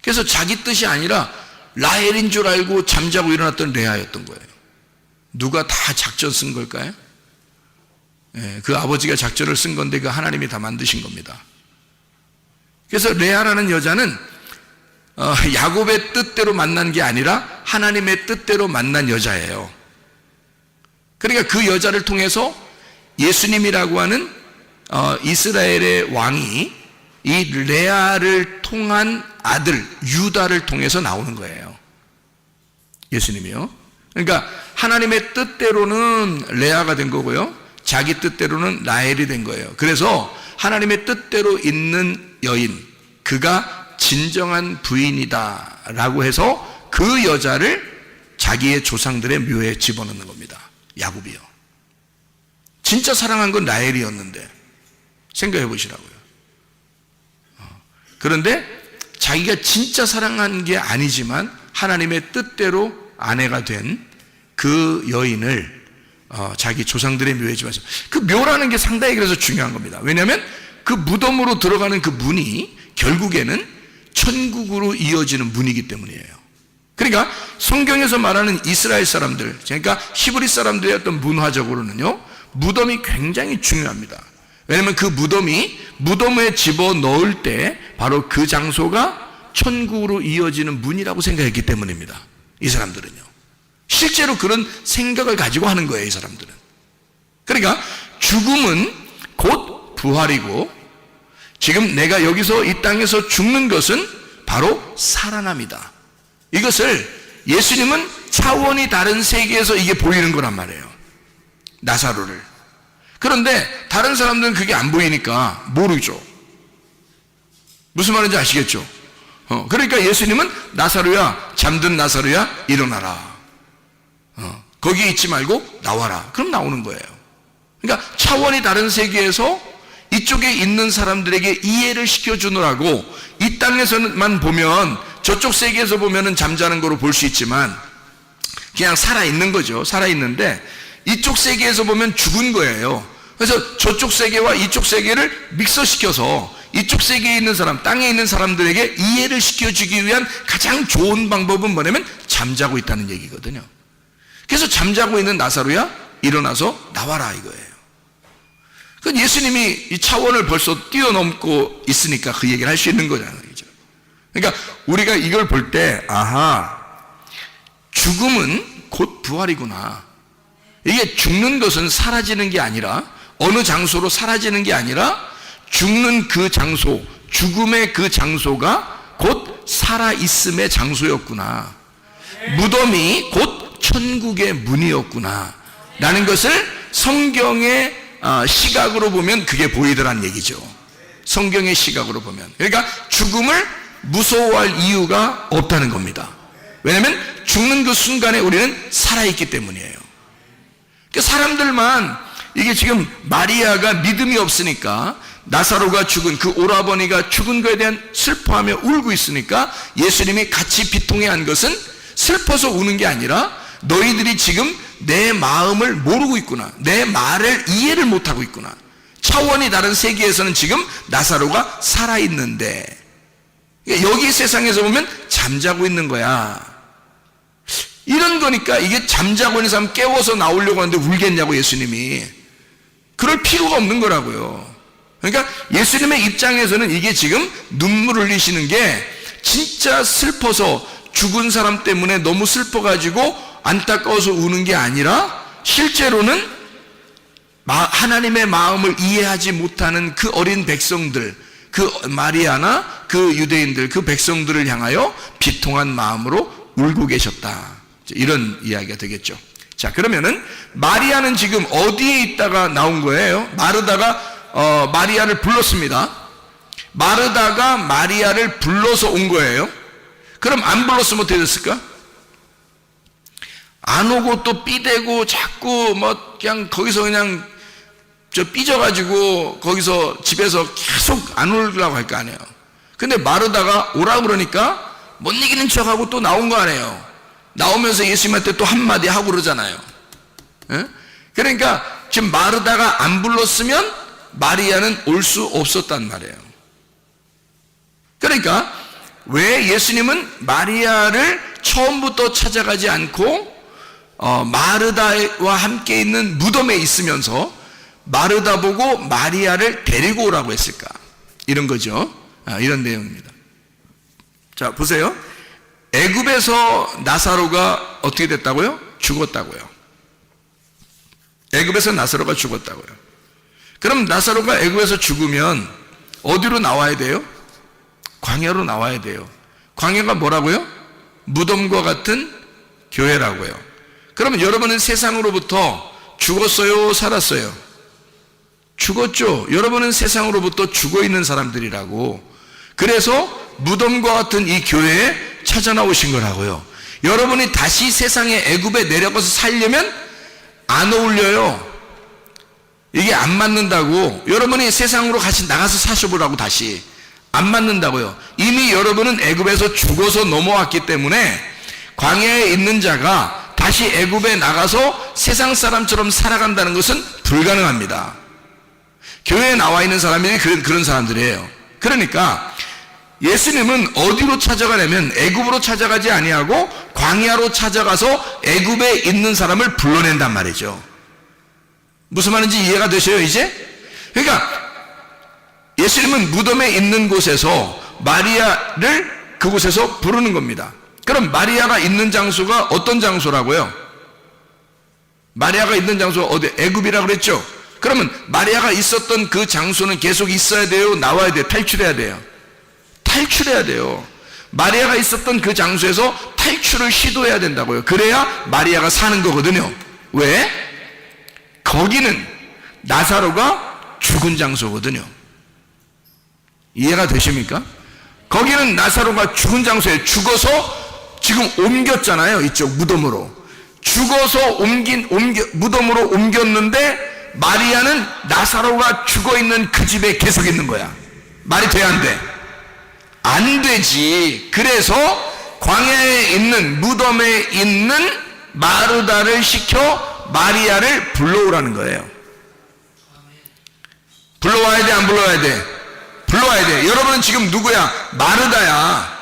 그래서 자기 뜻이 아니라 라헬인 줄 알고 잠자고 일어났던 레아였던 거예요. 누가 다 작전 쓴 걸까요? 그 아버지가 작전을 쓴 건데 그 하나님이 다 만드신 겁니다. 그래서 레아라는 여자는 야곱의 뜻대로 만난 게 아니라 하나님의 뜻대로 만난 여자예요. 그러니까 그 여자를 통해서 예수님이라고 하는 이스라엘의 왕이 이 레아를 통한 아들 유다를 통해서 나오는 거예요. 예수님이요. 그러니까 하나님의 뜻대로는 레아가 된 거고요, 자기 뜻대로는 라헬이 된 거예요. 그래서 하나님의 뜻대로 있는 여인, 그가 진정한 부인이다 라고 해서 그 여자를 자기의 조상들의 묘에 집어넣는 겁니다. 야곱이요. 진짜 사랑한 건 라헬이었는데 생각해 보시라고요. 그런데 자기가 진짜 사랑한 게 아니지만 하나님의 뜻대로 아내가 된 그 여인을 자기 조상들의 묘에 집어넣어서, 그 묘라는 게 상당히 그래서 중요한 겁니다. 왜냐하면 그 무덤으로 들어가는 그 문이 결국에는 천국으로 이어지는 문이기 때문이에요. 그러니까 성경에서 말하는 이스라엘 사람들, 그러니까 히브리 사람들의 어떤 문화적으로는요, 무덤이 굉장히 중요합니다. 왜냐하면 그 무덤에 집어넣을 때 바로 그 장소가 천국으로 이어지는 문이라고 생각했기 때문입니다. 이 사람들은요. 실제로 그런 생각을 가지고 하는 거예요, 이 사람들은. 그러니까 죽음은 곧 부활이고, 지금 내가 여기서 이 땅에서 죽는 것은 바로 살아남이다. 이것을 예수님은 차원이 다른 세계에서 이게 보이는 거란 말이에요. 나사로를. 그런데 다른 사람들은 그게 안 보이니까 모르죠. 무슨 말인지 아시겠죠? 그러니까 예수님은 나사로야, 잠든 나사로야, 일어나라. 거기에 있지 말고 나와라. 그럼 나오는 거예요. 그러니까 차원이 다른 세계에서 이쪽에 있는 사람들에게 이해를 시켜주느라고, 이 땅에서만 보면, 저쪽 세계에서 보면은 잠자는 거로 볼 수 있지만 그냥 살아있는 거죠. 살아있는데 이쪽 세계에서 보면 죽은 거예요. 그래서 저쪽 세계와 이쪽 세계를 믹서시켜서 이쪽 세계에 있는 사람, 땅에 있는 사람들에게 이해를 시켜주기 위한 가장 좋은 방법은 뭐냐면 잠자고 있다는 얘기거든요. 그래서 잠자고 있는 나사로야, 일어나서 나와라 이거예요. 그 예수님이 이 차원을 벌써 뛰어넘고 있으니까 그 얘기를 할 수 있는 거잖아요. 그러니까 우리가 이걸 볼 때, 아하, 죽음은 곧 부활이구나. 이게 죽는 것은 사라지는 게 아니라 어느 장소로 사라지는 게 아니라 죽는 그 장소, 죽음의 그 장소가 곧 살아있음의 장소였구나. 무덤이 곧 천국의 문이었구나 라는 것을 성경의 시각으로 보면 그게 보이더란 얘기죠. 성경의 시각으로 보면. 그러니까 죽음을 무서워할 이유가 없다는 겁니다. 왜냐하면 죽는 그 순간에 우리는 살아있기 때문이에요. 그러니까 사람들만 이게 지금 마리아가 믿음이 없으니까 나사로가 죽은 그 오라버니가 죽은 것에 대한 슬퍼하며 울고 있으니까 예수님이 같이 비통해한 것은 슬퍼서 우는 게 아니라 너희들이 지금 내 마음을 모르고 있구나. 내 말을 이해를 못하고 있구나. 차원이 다른 세계에서는 지금 나사로가 살아있는데 여기 세상에서 보면 잠자고 있는 거야. 이런 거니까 이게 잠자고 있는 사람 깨워서 나오려고 하는데 울겠냐고 예수님이. 그럴 필요가 없는 거라고요. 그러니까 예수님의 입장에서는 이게 지금 눈물 흘리시는 게 진짜 슬퍼서 죽은 사람 때문에 너무 슬퍼가지고 안타까워서 우는 게 아니라 실제로는 하나님의 마음을 이해하지 못하는 그 어린 백성들, 그 마리아나 그 유대인들, 그 백성들을 향하여 비통한 마음으로 울고 계셨다. 이런 이야기가 되겠죠. 자, 그러면은 마리아는 지금 어디에 있다가 나온 거예요? 마르다가 마리아를 불렀습니다. 마르다가 마리아를 불러서 온 거예요. 그럼 안 불렀으면 어떻게 됐을까? 안 오고 또 삐대고 자꾸 뭐 그냥 거기서 그냥 삐져가지고 거기서 집에서 계속 안 오려고 할 거 아니에요. 근데 마르다가 오라 그러니까 못 이기는 척하고 또 나온 거 아니에요. 나오면서 예수님한테 또 한마디 하고 그러잖아요. 예? 그러니까 지금 마르다가 안 불렀으면 마리아는 올 수 없었단 말이에요. 그러니까 왜 예수님은 마리아를 처음부터 찾아가지 않고 마르다와 함께 있는 무덤에 있으면서 마르다 보고 마리아를 데리고 오라고 했을까? 이런 거죠. 이런 내용입니다. 자, 보세요. 애굽에서 나사로가 어떻게 됐다고요? 죽었다고요. 애굽에서 나사로가 죽었다고요. 그럼 나사로가 애굽에서 죽으면 어디로 나와야 돼요? 광야로 나와야 돼요. 광야가 뭐라고요? 무덤과 같은 교회라고요. 그러면 여러분은 세상으로부터 죽었어요? 살았어요? 죽었죠. 여러분은 세상으로부터 죽어 있는 사람들이라고. 그래서 무덤과 같은 이 교회에 찾아 나오신 거라고요. 여러분이 다시 세상의 애굽에 내려가서 살려면 안 어울려요. 이게 안 맞는다고. 여러분이 세상으로 같이 나가서 사셔보라고. 다시 안 맞는다고요. 이미 여러분은 애굽에서 죽어서 넘어왔기 때문에 광야에 있는 자가 다시 애굽에 나가서 세상 사람처럼 살아간다는 것은 불가능합니다. 교회에 나와 있는 사람이 그런 사람들이에요. 그러니까 예수님은 어디로 찾아가냐면 애굽으로 찾아가지 아니하고 광야로 찾아가서 애굽에 있는 사람을 불러낸단 말이죠. 무슨 말인지 이해가 되셔요 이제? 그러니까 예수님은 무덤에 있는 곳에서 마리아를 그곳에서 부르는 겁니다. 그럼 마리아가 있는 장소가 어떤 장소라고요? 마리아가 있는 장소가 어디? 애굽이라고 그랬죠? 그러면 마리아가 있었던 그 장소는 계속 있어야 돼요? 나와야 돼요? 탈출해야 돼요? 탈출해야 돼요. 마리아가 있었던 그 장소에서 탈출을 시도해야 된다고요. 그래야 마리아가 사는 거거든요. 왜? 거기는 나사로가 죽은 장소거든요. 이해가 되십니까? 거기는 나사로가 죽은 장소에 죽어서 지금 옮겼잖아요. 이쪽 무덤으로. 죽어서 무덤으로 옮겼는데 마리아는 나사로가 죽어있는 그 집에 계속 있는 거야. 말이 돼야 안 돼? 안 되지. 그래서 광야에 있는 무덤에 있는 마르다를 시켜 마리아를 불러오라는 거예요. 불러와야 돼? 안 불러와야 돼? 불러와야 돼. 여러분은 지금 누구야? 마르다야.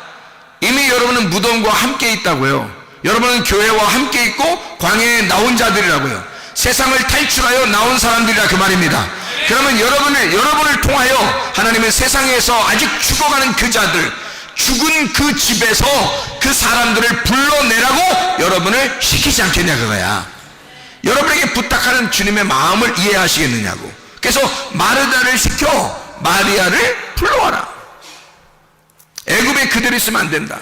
이미 여러분은 무덤과 함께 있다고요. 여러분은 교회와 함께 있고 광야에 나온 자들이라고요. 세상을 탈출하여 나온 사람들이라 그 말입니다. 그러면 여러분을 통하여 하나님은 세상에서 아직 죽어가는 그 자들, 죽은 그 집에서 그 사람들을 불러내라고 여러분을 시키지 않겠냐 그거야. 여러분에게 부탁하는 주님의 마음을 이해하시겠느냐고. 그래서 마르다를 시켜 마리아를 불러와라. 애굽에 그대로 있으면 안 된다.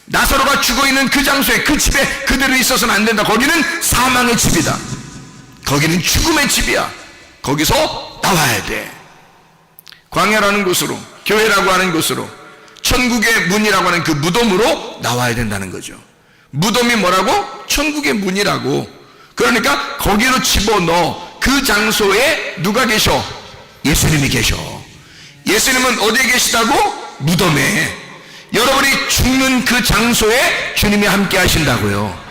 나사로가 죽어있는 그 장소에, 그 집에 그대로 있어서는 안 된다. 거기는 사망의 집이다. 거기는 죽음의 집이야. 거기서 나와야 돼. 광야라는 곳으로, 교회라고 하는 곳으로, 천국의 문이라고 하는 그 무덤으로 나와야 된다는 거죠. 무덤이 뭐라고? 천국의 문이라고. 그러니까 거기로 집어넣어. 그 장소에 누가 계셔? 예수님이 계셔. 예수님은 어디에 계시다고? 무덤에. 여러분이 죽는 그 장소에 주님이 함께 하신다고요.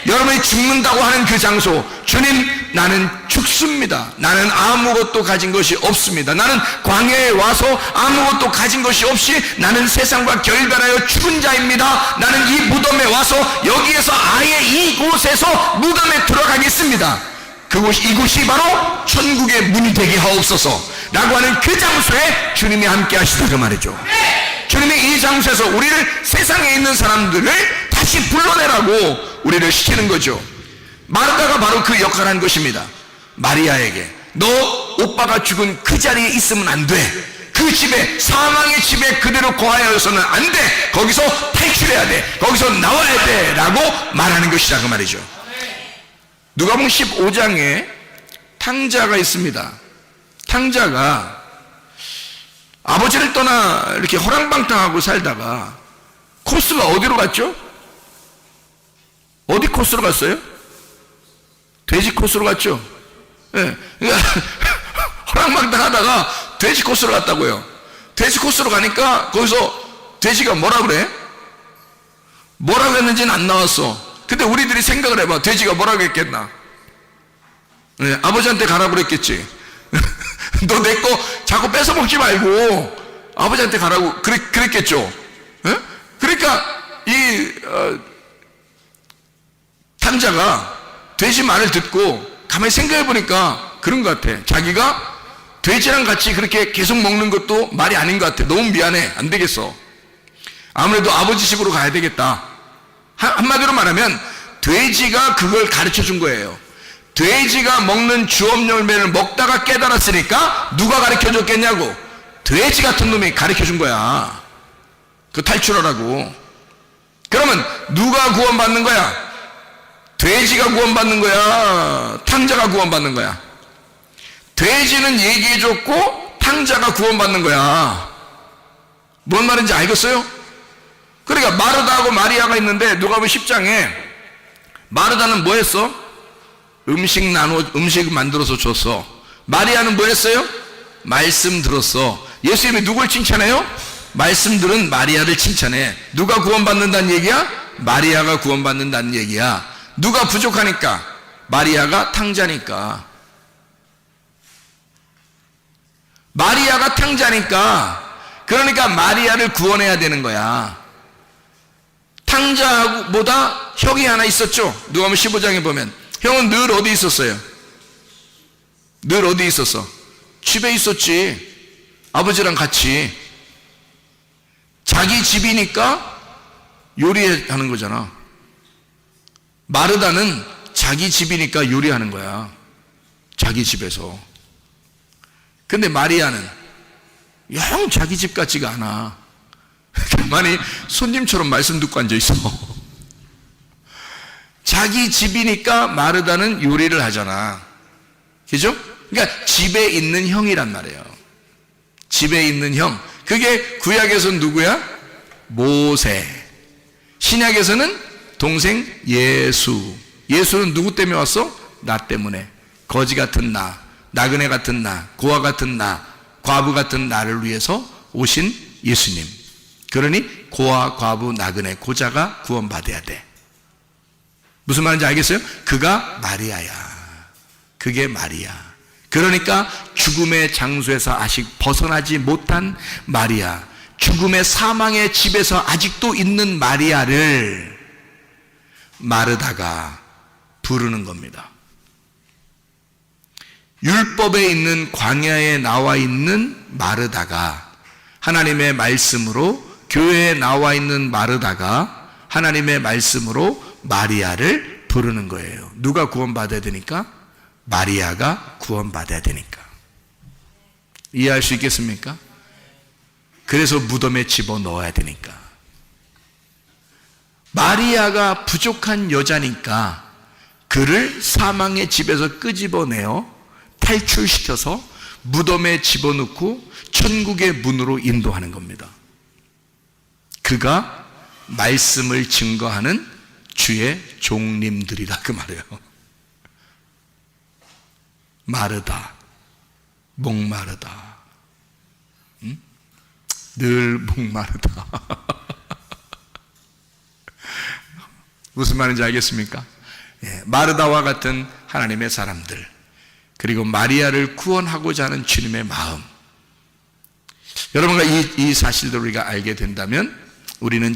여러분이 죽는다고 하는 그 장소, 주님, 나는 죽습니다. 나는 아무것도 가진 것이 없습니다. 나는 광야에 와서 아무것도 가진 것이 없이 나는 세상과 결별하여 죽은 자입니다. 나는 이 무덤에 와서 여기에서 아예 이곳에서 무덤에 들어가겠습니다. 이곳이 바로 천국의 문이 되게 하옵소서 라고 하는 그 장소에 주님이 함께 하시다 그 말이죠. 주님이 이 장소에서 우리를, 세상에 있는 사람들을 다시 불러내라고 우리를 시키는 거죠. 마르다가 바로 그 역할을 한 것입니다. 마리아에게 너 오빠가 죽은 그 자리에 있으면 안 돼. 그 집에, 사망의 집에 그대로 거하여서는 안 돼. 거기서 탈출해야 돼. 거기서 나와야 돼 라고 말하는 것이라 그 말이죠. 누가복음 15장에 탕자가 있습니다. 탕자가 아버지를 떠나 이렇게 호랑방탕하고 살다가 코스가 어디로 갔죠? 어디 코스로 갔어요? 돼지 코스로 갔죠? 예. 그러니까 호랑방탕 하다가 돼지 코스로 갔다고요. 돼지 코스로 가니까 거기서 돼지가 뭐라 그래? 뭐라고 했는지는 안 나왔어. 근데 우리들이 생각을 해봐. 돼지가 뭐라고 했겠나? 예, 아버지한테 가라고 그랬겠지. 너 내 거 자꾸 뺏어 먹지 말고 아버지한테 가라고 그랬겠죠. 예? 그러니까 이 탕자가 돼지 말을 듣고 가만히 생각해 보니까 그런 것 같아. 자기가 돼지랑 같이 그렇게 계속 먹는 것도 말이 아닌 것 같아. 너무 미안해. 안 되겠어. 아무래도 아버지 집으로 가야 되겠다. 한마디로 말하면 돼지가 그걸 가르쳐 준 거예요. 돼지가 먹는 주업 열매를 먹다가 깨달았으니까 누가 가르쳐 줬겠냐고. 돼지 같은 놈이 가르쳐 준 거야. 그 탈출하라고. 그러면 누가 구원받는 거야? 돼지가 구원받는 거야? 탕자가 구원받는 거야? 돼지는 얘기해 줬고 탕자가 구원받는 거야. 뭔 말인지 알겠어요? 그러니까 마르다하고 마리아가 있는데 누가복음 10장에 마르다는 뭐 했어? 음식 만들어서 줬어. 마리아는 뭐 했어요? 말씀 들었어. 예수님이 누굴 칭찬해요? 말씀 들은 마리아를 칭찬해. 누가 구원받는다는 얘기야? 마리아가 구원받는다는 얘기야. 누가 부족하니까? 마리아가 탕자니까. 마리아가 탕자니까. 그러니까 마리아를 구원해야 되는 거야. 탕자보다 형이 하나 있었죠. 누가복음 15장에 보면 형은 늘 어디 있었어요? 늘 어디 있었어? 집에 있었지. 아버지랑 같이. 자기 집이니까 요리하는 거잖아. 마르다는 자기 집이니까 요리하는 거야. 자기 집에서. 근데 마리아는 영 자기 집 같지가 않아. 가만히 손님처럼 말씀 듣고 앉아있어. 자기 집이니까 마르다는 요리를 하잖아. 그죠? 그러니까 집에 있는 형이란 말이에요. 집에 있는 형. 그게 구약에서는 누구야? 모세. 신약에서는 동생 예수. 예수는 누구 때문에 왔어? 나 때문에. 거지 같은 나, 나그네 같은 나, 고아 같은 나, 과부 같은 나를 위해서 오신 예수님. 그러니 고아, 과부, 나그네, 고자가 구원받아야 돼. 무슨 말인지 알겠어요? 그가 마리아야. 그게 마리아. 그러니까 죽음의 장소에서 아직 벗어나지 못한 마리아, 죽음의 사망의 집에서 아직도 있는 마리아를 마르다가 부르는 겁니다. 율법에 있는 광야에 나와 있는 마르다가 하나님의 말씀으로, 교회에 나와 있는 마르다가 하나님의 말씀으로 마리아를 부르는 거예요. 누가 구원받아야 되니까? 마리아가 구원받아야 되니까. 이해할 수 있겠습니까? 그래서 무덤에 집어넣어야 되니까. 마리아가 부족한 여자니까 그를 사망의 집에서 끄집어내어 탈출시켜서 무덤에 집어넣고 천국의 문으로 인도하는 겁니다. 그가 말씀을 증거하는 주의 종님들이라 그 말이에요. 마르다, 목마르다, 늘 목마르다. 무슨 말인지 알겠습니까? 마르다와 같은 하나님의 사람들, 그리고 마리아를 구원하고자 하는 주님의 마음. 여러분과 이 사실들을 우리가 알게 된다면 우리는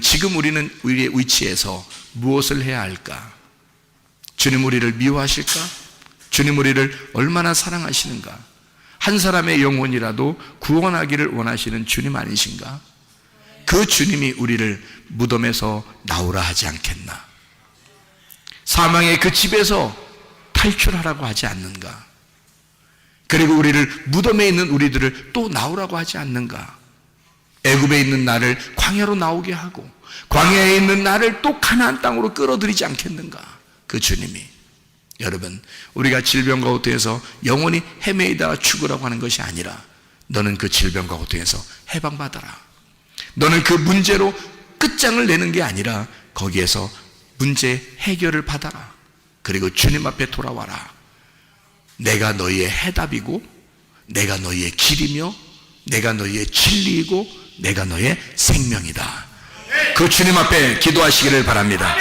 우리의 위치에서 무엇을 해야 할까? 주님 우리를 미워하실까? 주님 우리를 얼마나 사랑하시는가? 한 사람의 영혼이라도 구원하기를 원하시는 주님 아니신가? 그 주님이 우리를 무덤에서 나오라 하지 않겠나? 사망의 그 집에서 탈출하라고 하지 않는가? 그리고 우리를 무덤에 있는 우리들을 또 나오라고 하지 않는가? 애굽에 있는 나를 광야로 나오게 하고 광야에 있는 나를 또 가나안 땅으로 끌어들이지 않겠는가? 그 주님이. 여러분, 우리가 질병과 고통에서 영원히 헤매이다가 죽으라고 하는 것이 아니라 너는 그 질병과 고통에서 해방받아라. 너는 그 문제로 끝장을 내는 게 아니라 거기에서 문제 해결을 받아라. 그리고 주님 앞에 돌아와라. 내가 너희의 해답이고 내가 너희의 길이며 내가 너희의 진리이고 내가 너희의 생명이다. 그 주님 앞에 기도하시기를 바랍니다.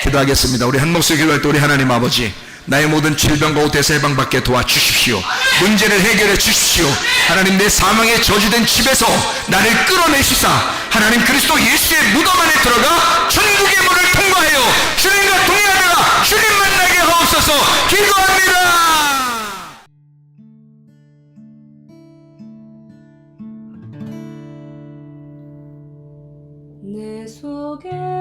기도하겠습니다. 우리 한 목소리 기도할 때 우리 하나님 아버지, 나의 모든 질병과 고통에서 해방받게 도와주십시오. 문제를 해결해 주십시오. 하나님, 내 사망에 저주된 집에서 나를 끌어내시사 하나님 그리스도 예수의 무덤 안에 들어가 천국의 문을 통과하여 주님과 동행하다가 주님 만나게 하옵소서. 기도합니다. 내 속에